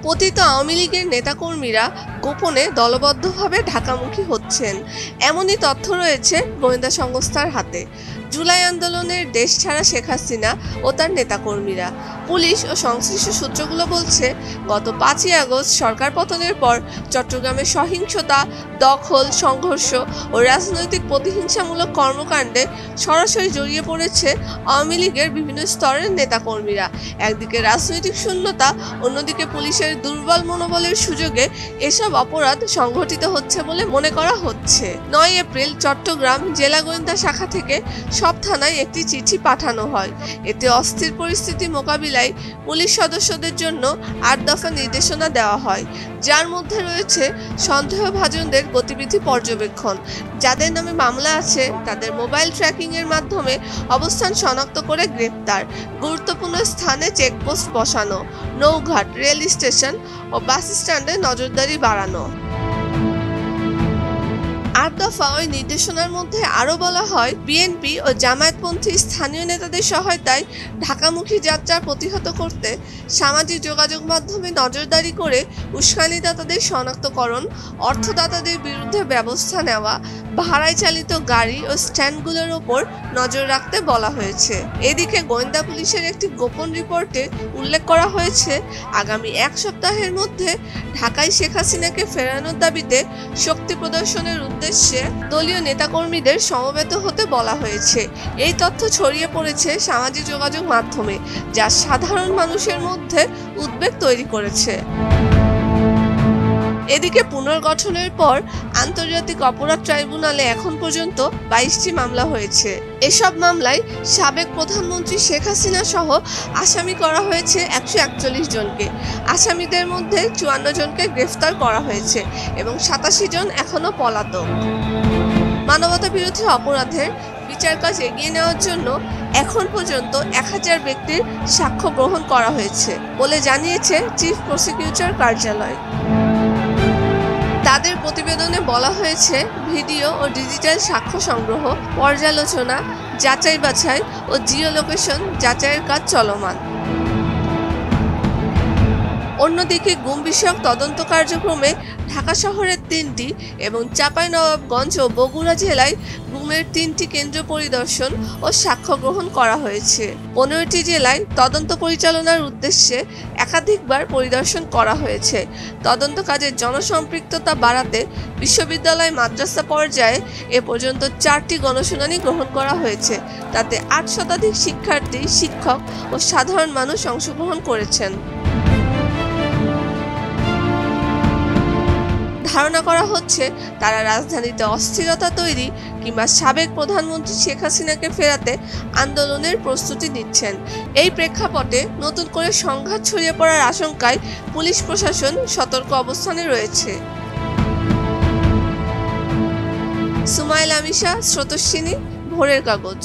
পতিত আওয়ামী লীগের নেতাকর্মীরা গোপনে দলবদ্ধভাবে ঢাকামুখী হচ্ছেন, এমনই তথ্য রয়েছে গোয়েন্দা সংস্থার হাতে। জুলাই আন্দোলনের দেশ ছাড়া শেখ হাসিনা ও তার নেতাকর্মীরা। পুলিশ ও সংশ্লিষ্ট সূত্রগুলো বলছে, গত 5ই আগস্ট সরকার পতনের পর চট্টগ্রামে সহিংসতা, দখল, সংঘর্ষ ও রাজনৈতিক প্রতিহিংসামূলক কর্মকাণ্ডে সরাসরি জড়িয়ে পড়েছে আওয়ামী লীগের বিভিন্ন স্তরের নেতাকর্মীরা। একদিকে রাজনৈতিক শূন্যতা, অন্যদিকে পুলিশের দুর্বল মনোবলের সুযোগে এসব অপরাধ সংঘটিত হচ্ছে বলে মনে করা হচ্ছে। 9 এপ্রিল চট্টগ্রাম জেলা গোয়েন্দা শাখা থেকে সব থানায় একটি চিঠি পাঠানো হয়। এতে অস্থির পরিস্থিতি মোকাবিলায় পুলিশ সদস্যদের জন্য 8 দফা নির্দেশনা দেওয়া হয়, যার মধ্যে রয়েছে সন্দেহভাজনদের গতিবিধি পর্যবেক্ষণ, যাদের নামে মামলা আছে তাদের মোবাইল ট্র্যাকিং এর মাধ্যমে অবস্থান শনাক্ত করে গ্রেফতার, গুরুত্বপূর্ণ স্থানে চেকপোস্ট বসানো, নৌঘাট, রেল স্টেশন ও বাস স্ট্যান্ডে নজরদারি বাড়ানো। 8 দফা ওই নির্দেশনার মধ্যে আরও বলা হয়, বিএনপি ও জামায়াতপন্থী স্থানীয় নেতাদের সহায়তায় ঢাকামুখী যাত্রা প্রতিহত করতে সামাজিক যোগাযোগ মাধ্যমে নজরদারি করে উস্কানিদাতাদের শনাক্তকরণ, অর্থদাতাদের বিরুদ্ধে ব্যবস্থা নেওয়া, ভাড়ায় চালিত গাড়ি ও স্ট্যান্ডগুলোর ওপর নজর রাখতে বলা হয়েছে। এদিকে গোয়েন্দা পুলিশের একটি গোপন রিপোর্টে উল্লেখ করা হয়েছে, আগামী 1 সপ্তাহের মধ্যে ঢাকায় শেখ হাসিনাকে ফেরানোর দাবিতে শক্তি প্রদর্শনের উদ্দেশ্যে দলীয় নেতাকর্মীদের সমবেত হতে বলা হয়েছে। এই তথ্য ছড়িয়ে পড়েছে সামাজিক যোগাযোগ মাধ্যমে, যা সাধারণ মানুষের মধ্যে উদ্বেগ তৈরি করেছে। এদিকে পুনর্গঠনের পর আন্তর্জাতিক অপরাধ ট্রাইব্যুনালে এখন পর্যন্ত 22টি মামলা হয়েছে। এসব মামলায় সাবেক প্রধানমন্ত্রী শেখ হাসিনা সহ আসামি করা হয়েছে 141 জনকে। আসামিদের মধ্যে 54 জনকে গ্রেফতার করা হয়েছে এবং 87 জন এখনো পলাতক। মানবতা বিরোধী অপরাধের বিচার কাজ এগিয়ে নেওয়ার জন্য এখন পর্যন্ত 1000 ব্যক্তির সাক্ষ্য গ্রহণ করা হয়েছে বলে জানিয়েছে চিফ প্রসিকিউটর কার্যালয়। তাদের প্রতিবেদনে বলা হয়েছে, ভিডিও ও ডিজিটাল সাক্ষ্য সংগ্রহ, পর্যালোচনা, যাচাই বাছাই ও জিও লোকেশন যাচাইয়ের কাজ চলমান। অন্যদিকে গুম বিষয়ক তদন্ত কার্যক্রমে ঢাকা শহরের 3টি এবং চাঁপাইনবাবগঞ্জ ও বগুড়া জেলায় গুমের 3টি কেন্দ্র পরিদর্শন ও সাক্ষ্য গ্রহণ করা হয়েছে। 15টি জেলায় তদন্ত পরিচালনার উদ্দেশ্যে একাধিকবার পরিদর্শন করা হয়েছে। তদন্ত কাজের জনসম্পৃক্ততা বাড়াতে বিশ্ববিদ্যালয়, মাদ্রাসা পর্যায়ে এ পর্যন্ত 4টি গণশুনানি গ্রহণ করা হয়েছে। তাতে 8 শতাধিক শিক্ষার্থী, শিক্ষক ও সাধারণ মানুষ অংশগ্রহণ করেছেন। ধারণা করা হচ্ছে, তারা রাজধানীতে অস্থিরতা তৈরি কিংবা সাবেক প্রধানমন্ত্রী শেখ হাসিনাকে ফেরাতে আন্দোলনের প্রস্তুতি নিচ্ছেন। এই প্রেক্ষাপটে নতুন করে সংঘাত ছড়িয়ে পড়ার আশঙ্কায় পুলিশ প্রশাসন সতর্ক অবস্থানে রয়েছে। সুমাইল আমিশা, স্রোতস্বিনী, ভোরের কাগজ।